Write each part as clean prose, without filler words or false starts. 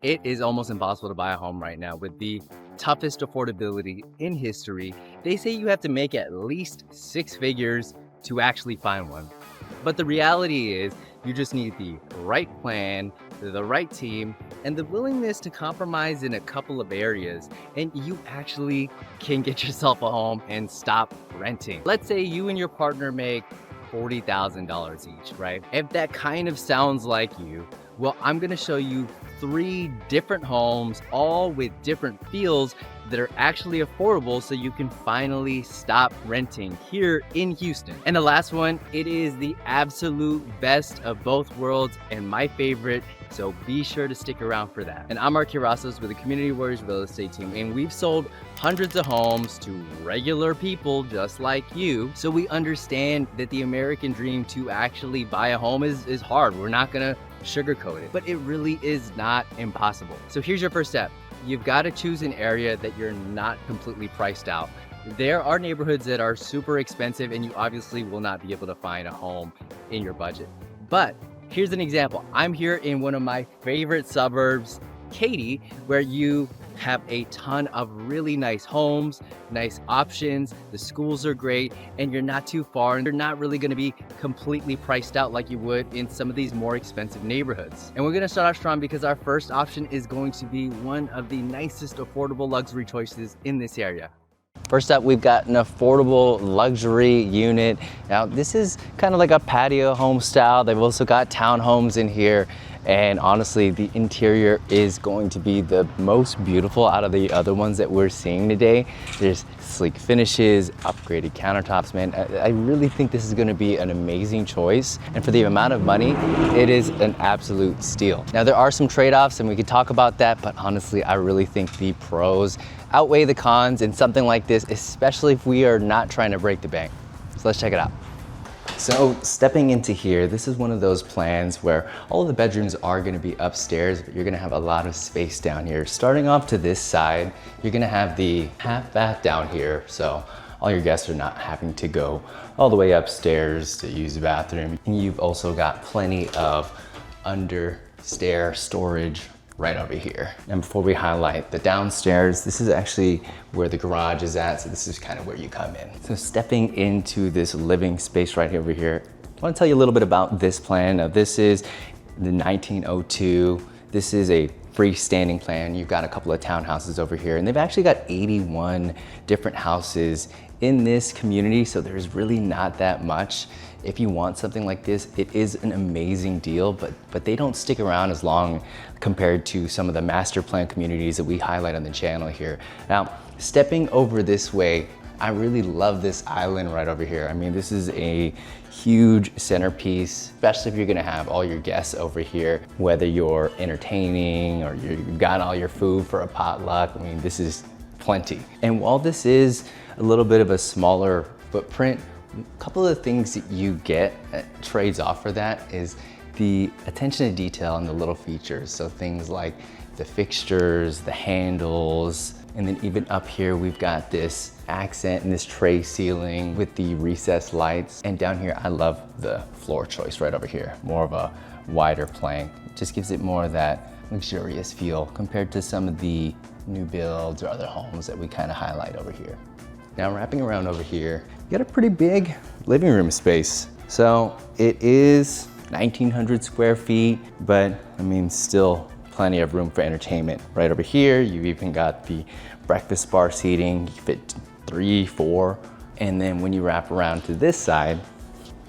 It is almost impossible to buy a home right now with the toughest affordability in history. They say you have to make at least 6 figures to actually find one. But the reality is you just need the right plan, the right team, and the willingness to compromise in a couple of areas, and you actually can get yourself a home and stop renting. Let's say you and your partner make $40,000 each, right? If that kind of sounds like you, well, I'm gonna show you 3 different homes, all with different feels that are actually affordable so you can finally stop renting here in Houston. And the last one, it is the absolute best of both worlds and my favorite, so be sure to stick around for that. And I'm Mark Kirasos with the Community Warriors Real Estate Team, and we've sold hundreds of homes to regular people just like you, so we understand that the American dream to actually buy a home is hard. We're not gonna sugarcoat it, but it really is not impossible. So here's your first step. You've got to choose an area that you're not completely priced out. There are neighborhoods that are super expensive and you obviously will not be able to find a home in your budget. But here's an example. I'm here in one of my favorite suburbs, Katy, where you have a ton of really nice homes, nice options, the schools are great, and you're not too far, and you're not really gonna be completely priced out like you would in some of these more expensive neighborhoods. And we're gonna start off strong because our first option is going to be one of the nicest affordable luxury choices in this area. First up, we've got an affordable luxury unit. Now, this is kind of like a patio home style. They've also got townhomes in here. And honestly, the interior is going to be the most beautiful out of the other ones that we're seeing today. There's sleek finishes, upgraded countertops, man. I really think this is gonna be an amazing choice. And for the amount of money, it is an absolute steal. Now, there are some trade-offs and we could talk about that, but honestly, I really think the pros outweigh the cons in something like this, especially if we are not trying to break the bank. So let's check it out. So stepping into here, this is one of those plans where all of the bedrooms are gonna be upstairs, but you're gonna have a lot of space down here. Starting off to this side, you're gonna have the half bath down here, so all your guests are not having to go all the way upstairs to use the bathroom. And you've also got plenty of under stair storage right over here. And before we highlight the downstairs, this is actually where the garage is at, so this is kind of where you come in. So stepping into this living space right over here, I wanna tell you a little bit about this plan. Now, this is the 1902. This is a freestanding plan. You've got a couple of townhouses over here, and they've actually got 81 different houses in this community, so there's really not that much. If you want something like this, it is an amazing deal, but they don't stick around as long compared to some of the master plan communities that we highlight on the channel here. Now, stepping over this way, I really love this island right over here. I mean, this is a huge centerpiece, especially if you're gonna have all your guests over here, whether you're entertaining or you've got all your food for a potluck. I mean, this is plenty. And while this is a little bit of a smaller footprint, a couple of the things that you get trades off for that is the attention to detail and the little features. So things like the fixtures, the handles, and then even up here, we've got this accent and this tray ceiling with the recessed lights. And down here, I love the floor choice right over here, more of a wider plank. It just gives it more of that luxurious feel compared to some of the new builds or other homes that we kind of highlight over here. Now, wrapping around over here, you got a pretty big living room space. So it is 1,900 square feet, but I mean, still plenty of room for entertainment. Right over here, you've even got the breakfast bar seating. You can fit 3, 4. And then when you wrap around to this side,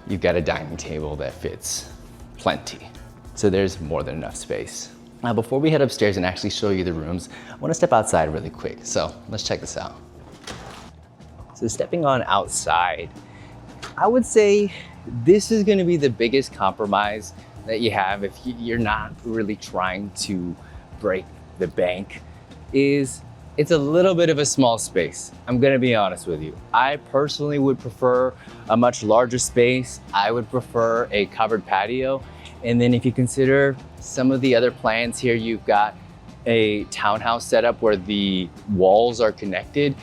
you've got a dining table that fits plenty. So there's more than enough space. Now, before we head upstairs and actually show you the rooms, I wanna step outside really quick. So let's check this out. So stepping on outside, I would say this is gonna be the biggest compromise that you have if you're not really trying to break the bank. It's a little bit of a small space. I'm gonna be honest with you. I personally would prefer a much larger space. I would prefer a covered patio. And then if you consider some of the other plans here, you've got a townhouse setup where the walls are connected.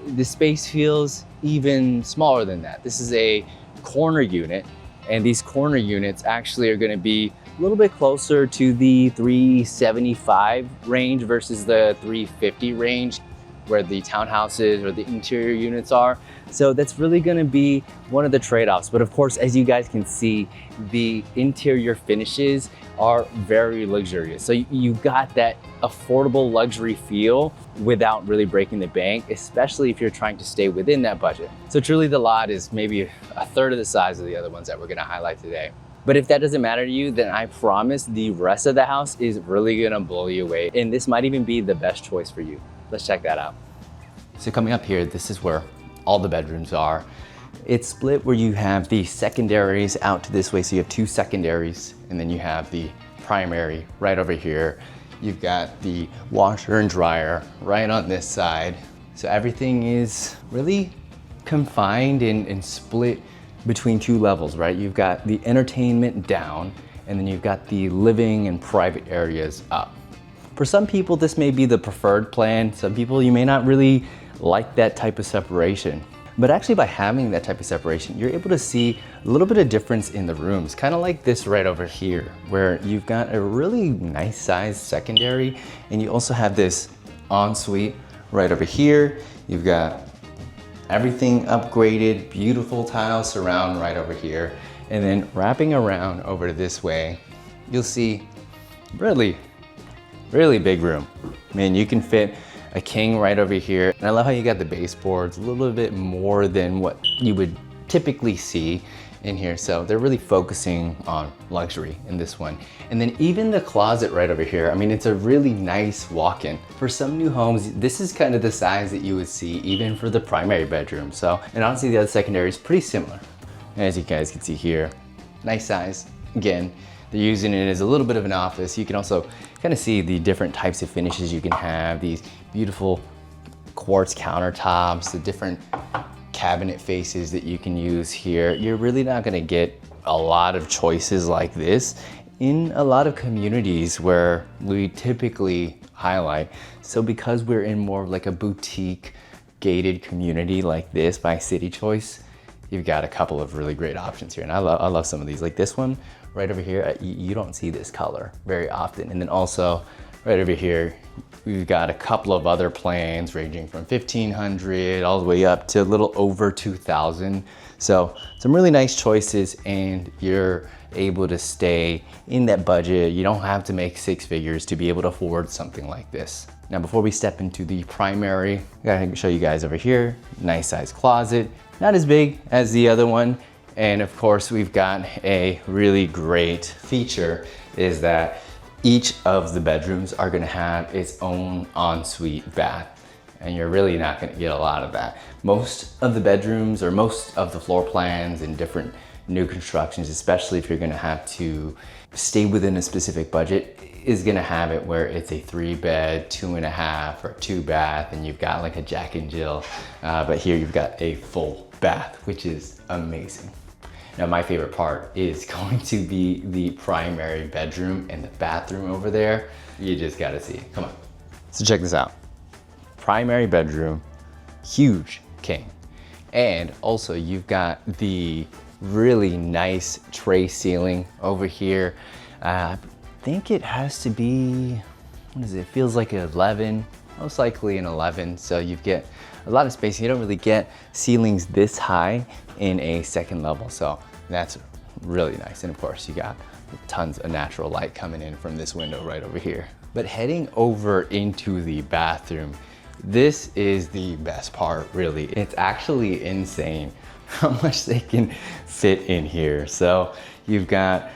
The space feels even smaller than that. This is a corner unit, and these corner units actually are gonna be a little bit closer to the 375 range versus the 350 range where the townhouses or the interior units are. So that's really gonna be one of the trade-offs. But of course, as you guys can see, the interior finishes are very luxurious. So you got that affordable luxury feel without really breaking the bank, especially if you're trying to stay within that budget. So truly the lot is maybe a third of the size of the other ones that we're gonna highlight today. But if that doesn't matter to you, then I promise the rest of the house is really gonna blow you away. And this might even be the best choice for you. Let's check that out. So coming up here, this is where all the bedrooms are. It's split where you have the secondaries out to this way. So you have two secondaries, and then you have the primary right over here. You've got the washer and dryer right on this side. So everything is really confined and split between two levels, right? You've got the entertainment down, and then you've got the living and private areas up. For some people, this may be the preferred plan. Some people, you may not really like that type of separation. But actually by having that type of separation, you're able to see a little bit of difference in the rooms, kind of like this right over here, where you've got a really nice sized secondary, and you also have this ensuite right over here. You've got everything upgraded, beautiful tile surround right over here. And then wrapping around over this way, you'll see really big room. I mean, you can fit a king right over here. And I love how you got the baseboards a little bit more than what you would typically see in here. So they're really focusing on luxury in this one. And then even the closet right over here, I mean, it's a really nice walk-in. For some new homes, this is kind of the size that you would see even for the primary bedroom. So, and honestly, the other secondary is pretty similar. As you guys can see here, nice size. Again, they're using it as a little bit of an office. You can also kind of see the different types of finishes you can have, these beautiful quartz countertops, the different cabinet faces that you can use here. You're really not gonna get a lot of choices like this in a lot of communities where we typically highlight. So because we're in more of like a boutique gated community like this by City Choice, you've got a couple of really great options here. And I love some of these, like this one right over here. You don't see this color very often. And then also right over here, we've got a couple of other plans ranging from 1,500 all the way up to a little over 2,000. So some really nice choices, and you're able to stay in that budget. You don't have to make six figures to be able to afford something like this. Now, before we step into the primary, I gotta show you guys over here, nice size closet, not as big as the other one. And of course, we've got a really great feature is that each of the bedrooms are gonna have its own ensuite bath, and you're really not gonna get a lot of that. Most of the bedrooms or most of the floor plans in different new constructions, especially if you're gonna have to stay within a specific budget, is gonna have it where it's a 3-bed, 2.5, or 2-bath, and you've got like a Jack and Jill. But here you've got a full bath, which is amazing. Now, my favorite part is going to be the primary bedroom and the bathroom over there. You just gotta see, come on. So check this out. Primary bedroom, huge king. And also you've got the really nice tray ceiling over here. I think it has to be, what is it? It feels like an 11, most likely an 11. So you get a lot of space. You don't really get ceilings this high in a second level. So that's really nice. And of course you got tons of natural light coming in from this window right over here. But heading over into the bathroom, this is the best part, really. It's actually insane how much they can fit in here. So you've got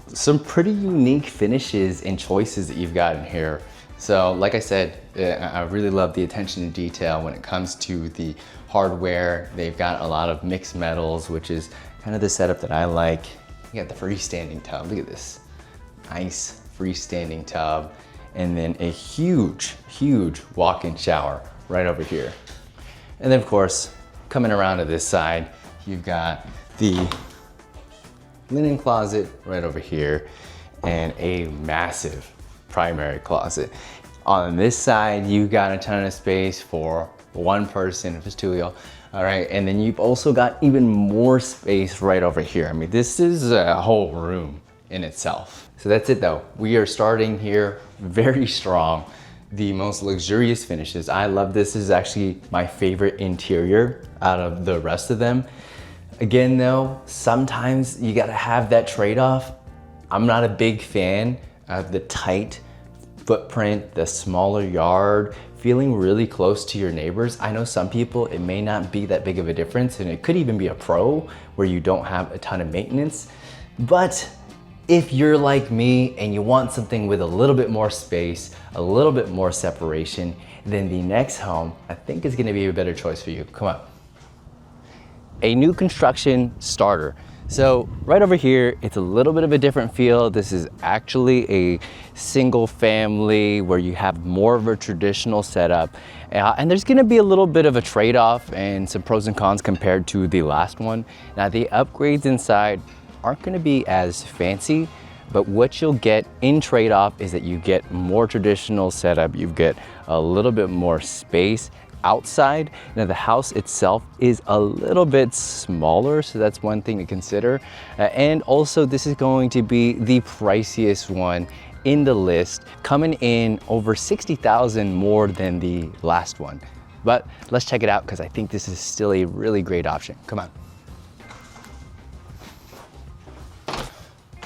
some pretty unique finishes and choices that you've got in here. So like I said, I really love the attention to detail when it comes to the hardware. They've got a lot of mixed metals, which is kind of the setup that I like. You got the freestanding tub. Look at this. Nice freestanding tub. And then a huge walk-in shower right over here. And then of course, coming around to this side, you've got the linen closet right over here and a massive primary closet. On this side, you got a ton of space for one person, if it's two of you. All right, and then you've also got even more space right over here. I mean, this is a whole room in itself. So that's it though. We are starting here very strong. The most luxurious finishes. I love this. This is actually my favorite interior out of the rest of them. Again though, sometimes you gotta have that trade-off. I'm not a big fan of the tight footprint, the smaller yard, feeling really close to your neighbors. I know some people, it may not be that big of a difference, and it could even be a pro where you don't have a ton of maintenance. But if you're like me and you want something with a little bit more space, a little bit more separation, then the next home I think is gonna be a better choice for you. Come on. A new construction starter. So right over here, it's a little bit of a different feel. This is actually a single family where you have more of a traditional setup. And there's gonna be a little bit of a trade-off and some pros and cons compared to the last one. Now the upgrades inside aren't gonna be as fancy, but what you'll get in trade-off is that you get more traditional setup, you get a little bit more space outside. Now the house itself is a little bit smaller, so that's one thing to consider. And also this is going to be the priciest one in the list, coming in over 60,000 more than the last one. But let's check it out because I think this is still a really great option. Come on.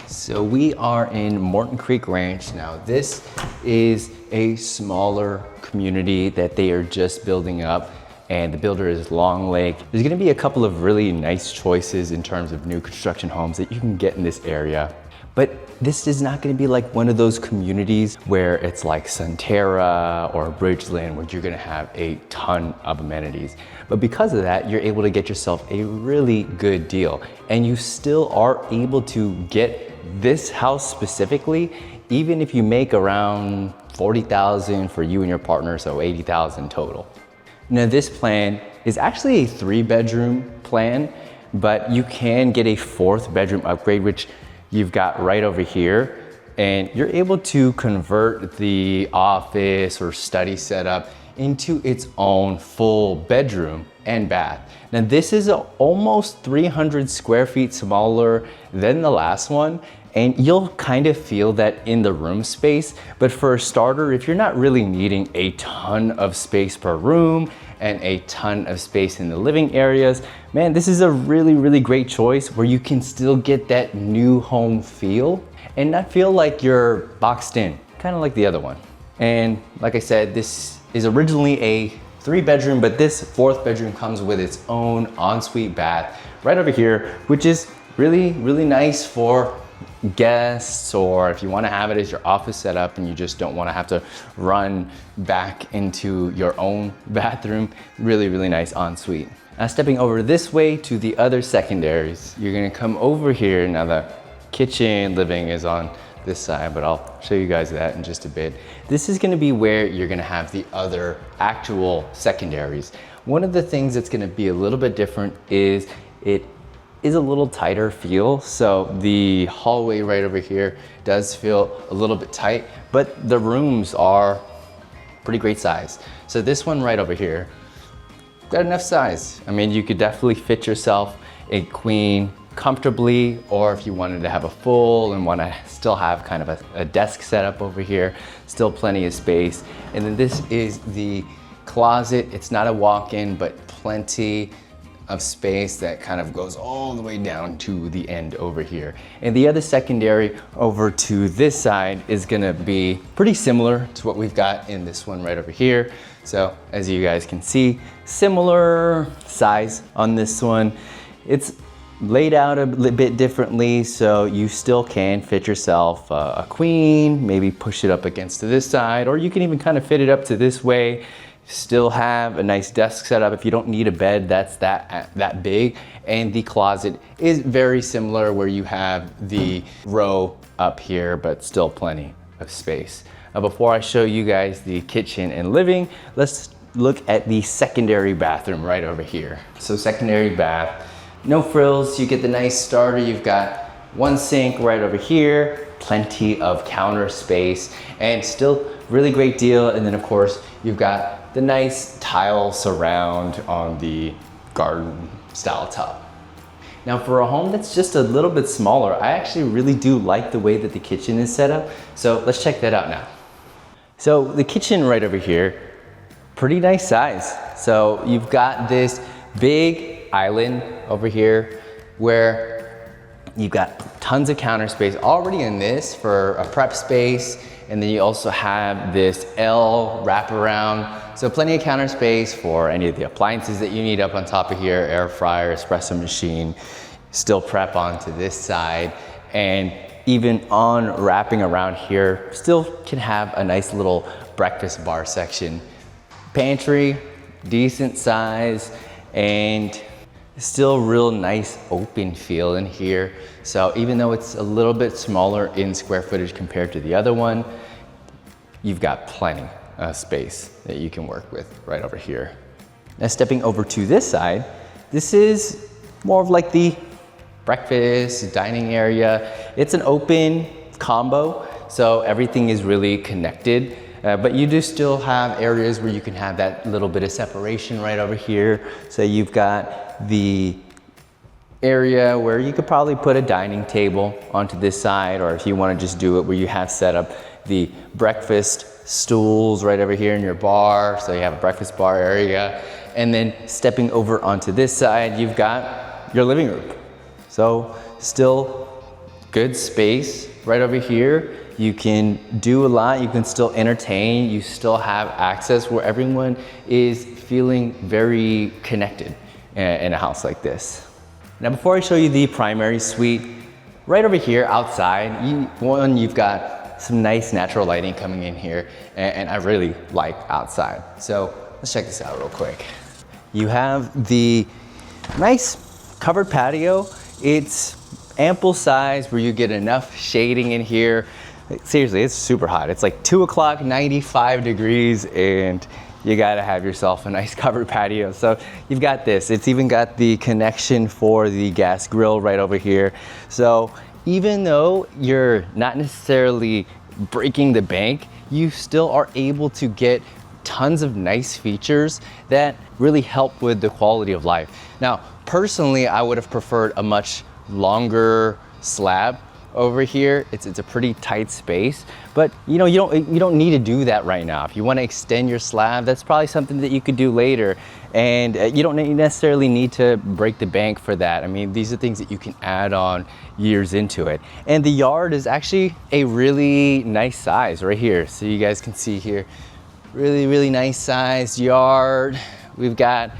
So we are in Morton Creek Ranch. Now this is a smaller community that they are just building up, and the builder is Long Lake. There's gonna be a couple of really nice choices in terms of new construction homes that you can get in this area. But this is not gonna be like one of those communities where it's like Sunterra or Bridgeland where you're gonna have a ton of amenities. But because of that, you're able to get yourself a really good deal. And you still are able to get this house specifically, even if you make around 40,000 for you and your partner, so 80,000 total. Now this plan is actually a 3-bedroom plan, but you can get a 4th bedroom upgrade, which you've got right over here. And you're able to convert the office or study setup into its own full bedroom and bath. Now this is almost 300 square feet smaller than the last one, and you'll kind of feel that in the room space. But for a starter, if you're not really needing a ton of space per room and a ton of space in the living areas, man, this is a really, really great choice where you can still get that new home feel and not feel like you're boxed in, kind of like the other one. And like I said, this is originally a 3-bedroom, but this 4th bedroom comes with its own ensuite bath right over here, which is really, really nice for guests, or if you want to have it as your office setup and you just don't want to have to run back into your own bathroom. Really, really nice ensuite. Now stepping over this way to the other secondaries, you're gonna come over here. Now the kitchen, living is on this side, but I'll show you guys that in just a bit. This is gonna be where you're gonna have the other actual secondaries. One of the things that's gonna be a little bit different is it is a little tighter feel. So the hallway right over here does feel a little bit tight, but the rooms are pretty great size. So this one right over here, got enough size. I mean, you could definitely fit yourself a queen comfortably, or if you wanted to have a full and want to still have kind of a desk setup over here, still plenty of space. And then this is the closet. It's not a walk-in, but plenty of space that kind of goes all the way down to the end over here. And the other secondary over to this side is gonna be pretty similar to what we've got in this one right over here. So as you guys can see, similar size on this one. It's laid out a bit differently, so you still can fit yourself a queen, maybe push it up against to this side, or you can even kind of fit it up to this way. Still have a nice desk setup if you don't need a bed that's that big. And the closet is very similar, where you have the row up here, but still plenty of space. Now, before I show you guys the kitchen and living, let's look at the secondary bathroom right over here. So secondary bath, no frills, you get the nice starter. You've got one sink right over here, plenty of counter space, and still really great deal. And then of course, you've got the nice tile surround on the garden style tub. Now for a home that's just a little bit smaller, I actually really do like the way that the kitchen is set up. So let's check that out now. So the kitchen right over here, pretty nice size. So you've got this big island over here where you've got tons of counter space already in this for a prep space. And then you also have this L wraparound. So plenty of counter space for any of the appliances that you need up on top of here, air fryer, espresso machine, still prep onto this side. And even on wrapping around here, still can have a nice little breakfast bar section. Pantry, decent size, and still real nice open feel in here. So even though it's a little bit smaller in square footage compared to the other one, you've got plenty of space that you can work with right over here. Now stepping over to this side, this is more of like the breakfast, dining area. It's an open combo, so everything is really connected. But you do still have areas where you can have that little bit of separation right over here. So you've got the area where you could probably put a dining table onto this side, or if you want to just do it where you have set up the breakfast stools right over here in your bar. So you have a breakfast bar area. And then stepping over onto this side, you've got your living room. So still good space right over here. You can do a lot, you can still entertain, you still have access where everyone is feeling very connected in a house like this. Now before I show you the primary suite, right over here outside, you've got some nice natural lighting coming in here, and I really like outside. So let's check this out real quick. You have the nice covered patio. It's ample size where you get enough shading in here. Seriously, it's super hot. It's like 2 o'clock, 95 degrees, and you gotta have yourself a nice covered patio. So you've got this. It's even got the connection for the gas grill right over here. So even though you're not necessarily breaking the bank, you still are able to get tons of nice features that really help with the quality of life. Now, personally, I would have preferred a much longer slab over here. It's a pretty tight space, but you don't need to do that right now. If you want to extend your slab, that's probably something that you could do later, and you don't necessarily need to break the bank for that. I mean, these are things that you can add on years into it. And the yard is actually a really nice size right here. So you guys can see here, really nice sized yard. We've got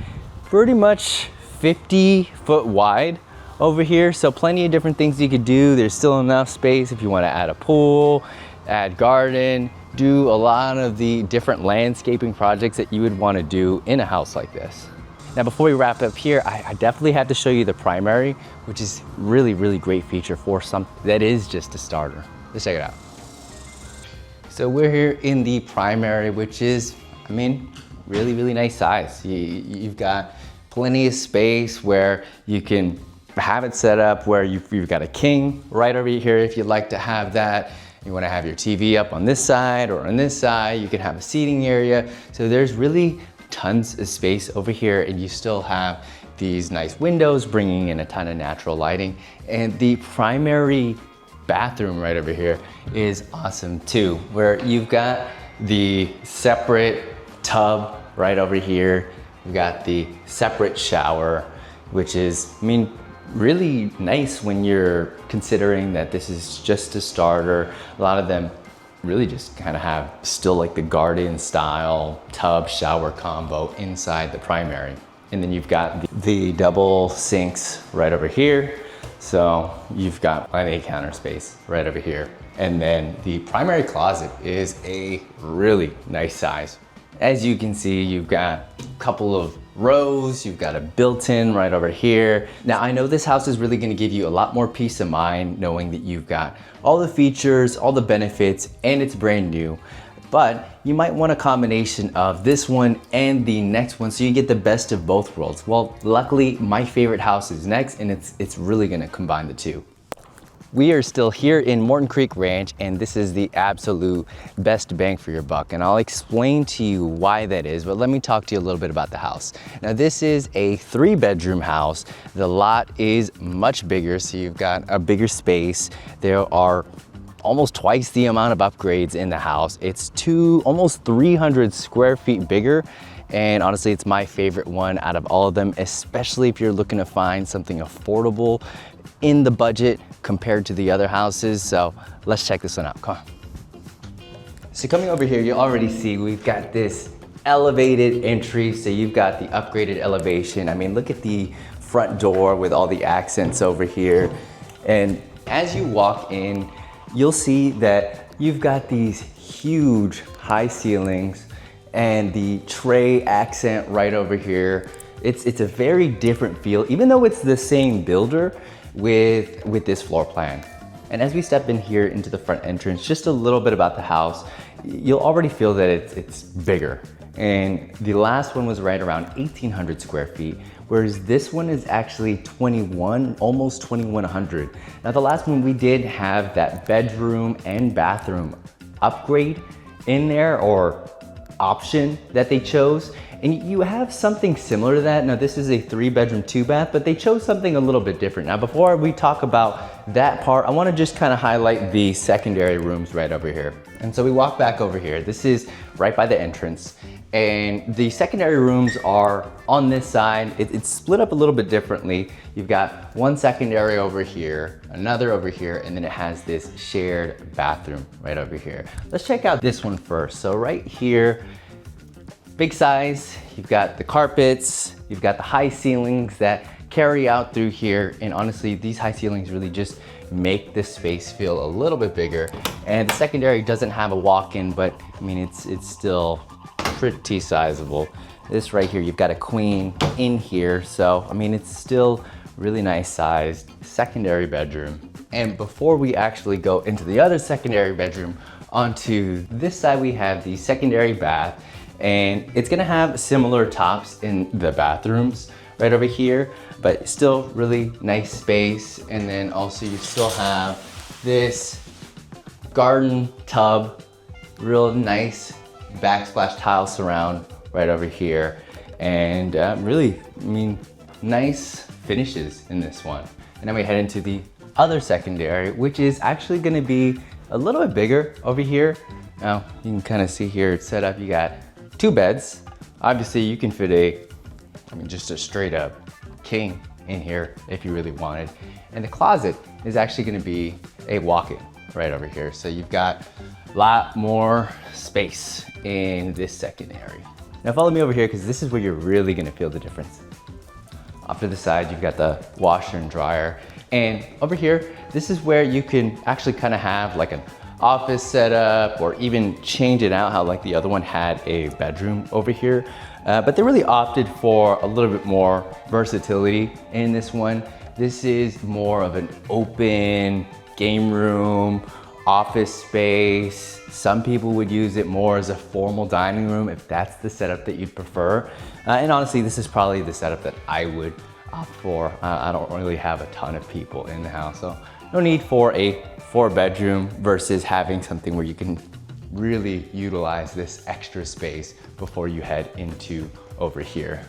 pretty much 50-foot wide over here, so plenty of different things you could do. There's still enough space if you want to add a pool, add garden, do a lot of the different landscaping projects that you would want to do in a house like this. Now before we wrap up here, I definitely have to show you the primary, which is really great feature for something that is just a starter. Let's check it out. So we're here in the primary, which is, I mean, really nice size. You've got plenty of space where you can have it set up where you've got a king right over here if you'd like to have that. You want to have your TV up on this side or on this side. You can have a seating area. So there's really tons of space over here, and you still have these nice windows bringing in a ton of natural lighting. And the primary bathroom right over here is awesome too, where you've got the separate tub right over here. You've got the separate shower, which is, I mean, really nice when you're considering that this is just a starter. A lot of them really just kind of have still like the garden style tub shower combo inside the primary. And then you've got the double sinks right over here. So you've got plenty of counter space right over here. And then the primary closet is a really nice size. As you can see, you've got a couple of rows, you've got a built-in right over here. Now I know this house is really gonna give you a lot more peace of mind knowing that you've got all the features, all the benefits, and it's brand new. But you might want a combination of this one and the next one so you get the best of both worlds. Well, luckily my favorite house is next, and it's really gonna combine the two. We are still here in Morton Creek Ranch, and this is the absolute best bang for your buck. And I'll explain to you why that is, but let me talk to you a little bit about the house. Now, this is a 3-bedroom house. The lot is much bigger, so you've got a bigger space. There are almost twice the amount of upgrades in the house. It's almost 300 square feet bigger. And honestly, it's my favorite one out of all of them, especially if you're looking to find something affordable in the budget compared to the other houses. So let's check this one out, come on. So coming over here, you already see we've got this elevated entry. So you've got the upgraded elevation. I mean, look at the front door with all the accents over here. And as you walk in, you'll see that you've got these huge high ceilings and the tray accent right over here. It's a very different feel, even though it's the same builder with this floor plan. And as we step in here into the front entrance, just a little bit about the house, you'll already feel that it's bigger. And the last one was right around 1,800 square feet, whereas this one is actually almost 2,100. Now the last one we did have that bedroom and bathroom upgrade in there, or option that they chose. And you have something similar to that. Now this is a 3-bedroom, 2-bath, but they chose something a little bit different. Now before we talk about that part, I wanna just kind of highlight the secondary rooms right over here. And so we walk back over here. This is right by the entrance. And the secondary rooms are on this side. It's split up a little bit differently. You've got one secondary over here, another over here, and then it has this shared bathroom right over here. Let's check out this one first. So right here, big size, you've got the carpets, you've got the high ceilings that carry out through here. And honestly, these high ceilings really just make this space feel a little bit bigger. And the secondary doesn't have a walk-in, but I mean, it's still pretty sizable. This right here, you've got a queen in here. So, I mean, it's still really nice sized secondary bedroom. And before we actually go into the other secondary bedroom, onto this side, we have the secondary bath, and it's gonna have similar tops in the bathrooms right over here, but still really nice space. And then also you still have this garden tub, real nice backsplash tile surround right over here. And really, I mean, nice finishes in this one. And then we head into the other secondary, which is actually gonna be a little bit bigger over here. Now, you can kind of see here it's set up. You got 2 beds. Obviously, you can fit just a straight up king in here if you really wanted. And the closet is actually gonna be a walk-in right over here. So you've got a lot more space in this secondary. Now follow me over here, because this is where you're really gonna feel the difference. Off to the side, you've got the washer and dryer. And over here, this is where you can actually kind of have like an office setup, or even change it out how like the other one had a bedroom over here. But they really opted for a little bit more versatility in this one. This is more of an open game room, office space. Some people would use it more as a formal dining room if that's the setup that you'd prefer. And honestly, this is probably the setup that I would opt for. I don't really have a ton of people in the house, so no need for a 4-bedroom versus having something where you can really utilize this extra space before you head into over here.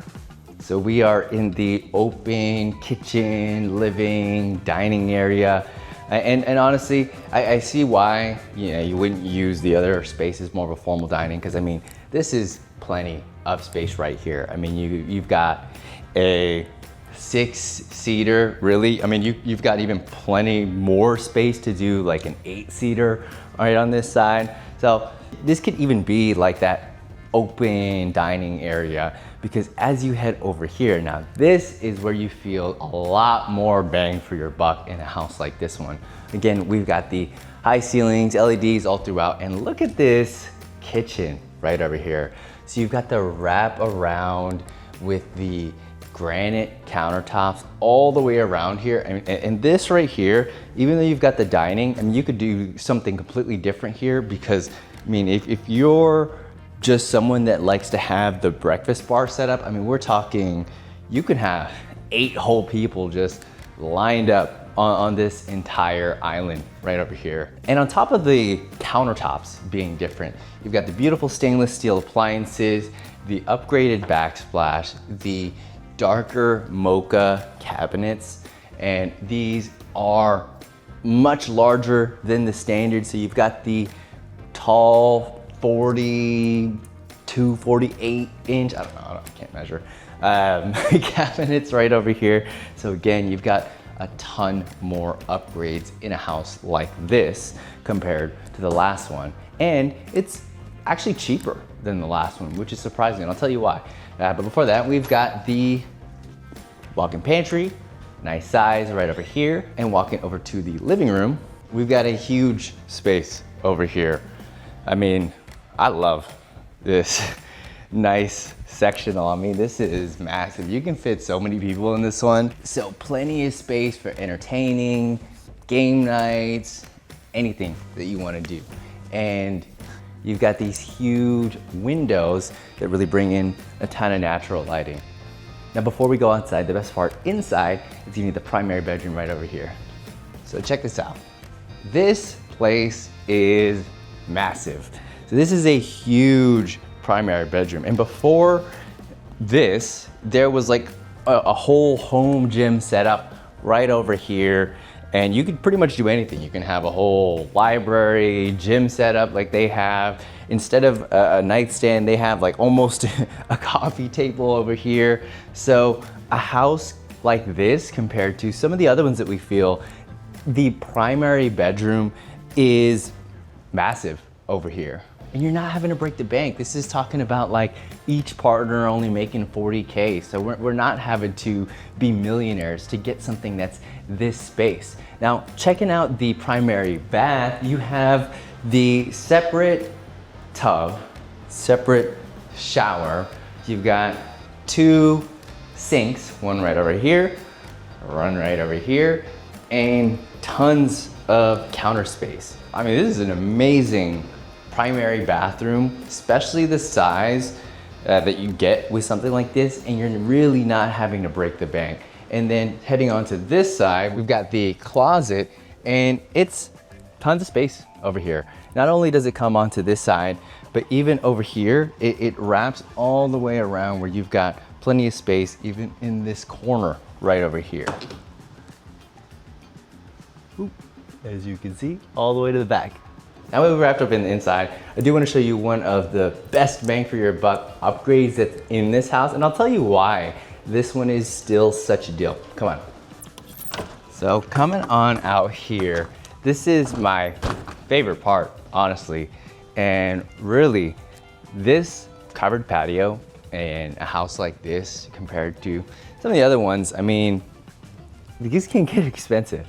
So we are in the open kitchen, living, dining area. And honestly, I see why you wouldn't use the other spaces more of a formal dining, because I mean, this is plenty of space right here. I mean, you've got a 6-seater, really. I mean, you've got even plenty more space to do like an 8-seater right on this side. So this could even be like that open dining area, because as you head over here, now this is where you feel a lot more bang for your buck in a house like this one. Again, we've got the high ceilings, LEDs all throughout, and look at this kitchen right over here. So you've got the wrap around with the granite countertops all the way around here. And this right here, even though you've got the dining, I mean, you could do something completely different here, because I mean, if you're just someone that likes to have the breakfast bar set up, I mean, we're talking, you can have 8 whole people just lined up on this entire island right over here. And on top of the countertops being different, you've got the beautiful stainless steel appliances, the upgraded backsplash, the darker mocha cabinets, and these are much larger than the standard. So you've got the tall 42, 48 inch, I don't know, I can't measure, cabinets right over here. So again, you've got a ton more upgrades in a house like this compared to the last one. And it's actually cheaper than the last one, which is surprising. And I'll tell you why. But before that, we've got the walk-in pantry, nice size right over here. And walking over to the living room, we've got a huge space over here. I mean, I love this nice sectional. I mean, this is massive. You can fit so many people in this one. So plenty of space for entertaining, game nights, anything that you want to do. And you've got these huge windows that really bring in a ton of natural lighting. Now, before we go outside, the best part inside is you need the primary bedroom right over here. So check this out. This place is massive. So this is a huge primary bedroom. And before this, there was like a whole home gym set up right over here. And you could pretty much do anything. You can have a whole library, gym set up like they have. Instead of a nightstand, they have like almost a coffee table over here. So a house like this compared to some of the other ones that we feel, the primary bedroom is massive over here. And you're not having to break the bank. This is talking about like each partner only making 40K. So we're not having to be millionaires to get something that's this space. Now, checking out the primary bath, you have the separate tub, separate shower. You've got two sinks, one right over here, one right over here, and tons of counter space. I mean, this is an amazing primary bathroom, especially the size that you get with something like this, and you're really not having to break the bank. And then heading on to this side, we've got the closet, and it's tons of space over here. Not only does it come onto this side, but even over here, it wraps all the way around where you've got plenty of space, even in this corner right over here. Oop, as you can see, all the way to the back. Now we've wrapped up in the inside, I do want to show you one of the best bang for your buck upgrades that's in this house, and I'll tell you why this one is still such a deal. Come on. So coming on out here, this is my favorite part, honestly. And really, this covered patio and a house like this compared to some of the other ones, I mean, these can get expensive,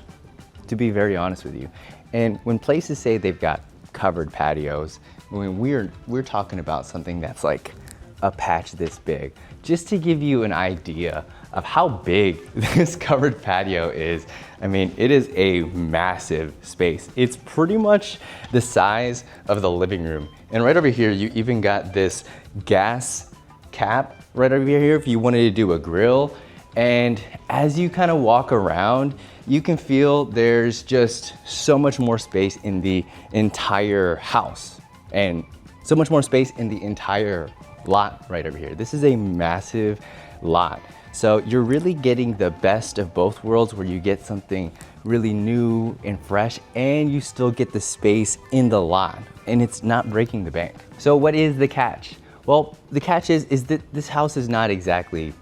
to be very honest with you. And when places say they've got covered patios, I mean, we're talking about something that's like a patch this big. Just to give you an idea of how big this covered patio is, I mean, it is a massive space. It's pretty much the size of the living room. And right over here, you even got this gas cap right over here if you wanted to do a grill. And as you kind of walk around, you can feel there's just so much more space in the entire house and so much more space in the entire lot right over here. This is a massive lot. So you're really getting the best of both worlds, where you get something really new and fresh and you still get the space in the lot and it's not breaking the bank. So what is the catch? Well, the catch is that this house is not exactly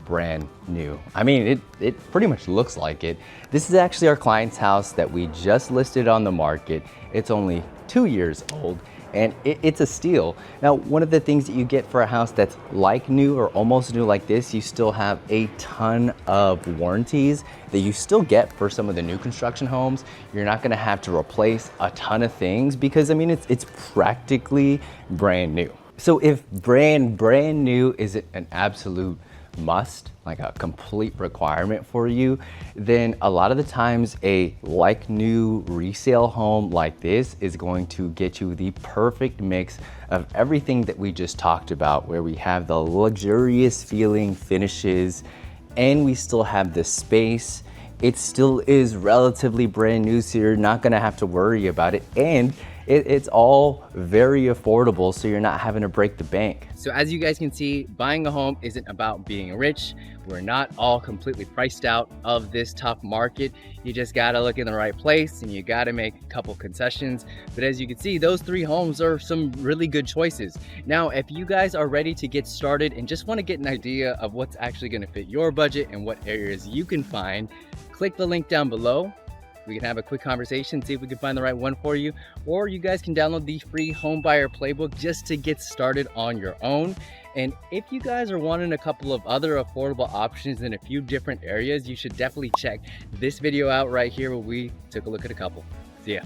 brand new. I mean, it pretty much looks like it. This is actually our client's house that we just listed on the market. It's only 2 years old and it's a steal. Now, one of the things that you get for a house that's like new or almost new like this, you still have a ton of warranties that you still get for some of the new construction homes. You're not gonna have to replace a ton of things because, I mean, it's practically brand new. So if brand new is an absolute must, like a complete requirement for you, then a lot of the times a like new resale home like this is going to get you the perfect mix of everything that we just talked about, where we have the luxurious feeling finishes and we still have the space it still is relatively brand new, so you're not gonna have to worry about it. And it's all very affordable, so you're not having to break the bank. So as you guys can see, buying a home isn't about being rich. We're not all completely priced out of this tough market. You just gotta look in the right place and you gotta make a couple concessions. But as you can see, those 3 homes are some really good choices. Now, if you guys are ready to get started and just wanna get an idea of what's actually gonna fit your budget and what areas you can find, click the link down below. We can have a quick conversation, see if we can find the right one for you, or you guys can download the free Homebuyer Playbook just to get started on your own. And if you guys are wanting a couple of other affordable options in a few different areas, you should definitely check this video out right here where we took a look at a couple. See ya.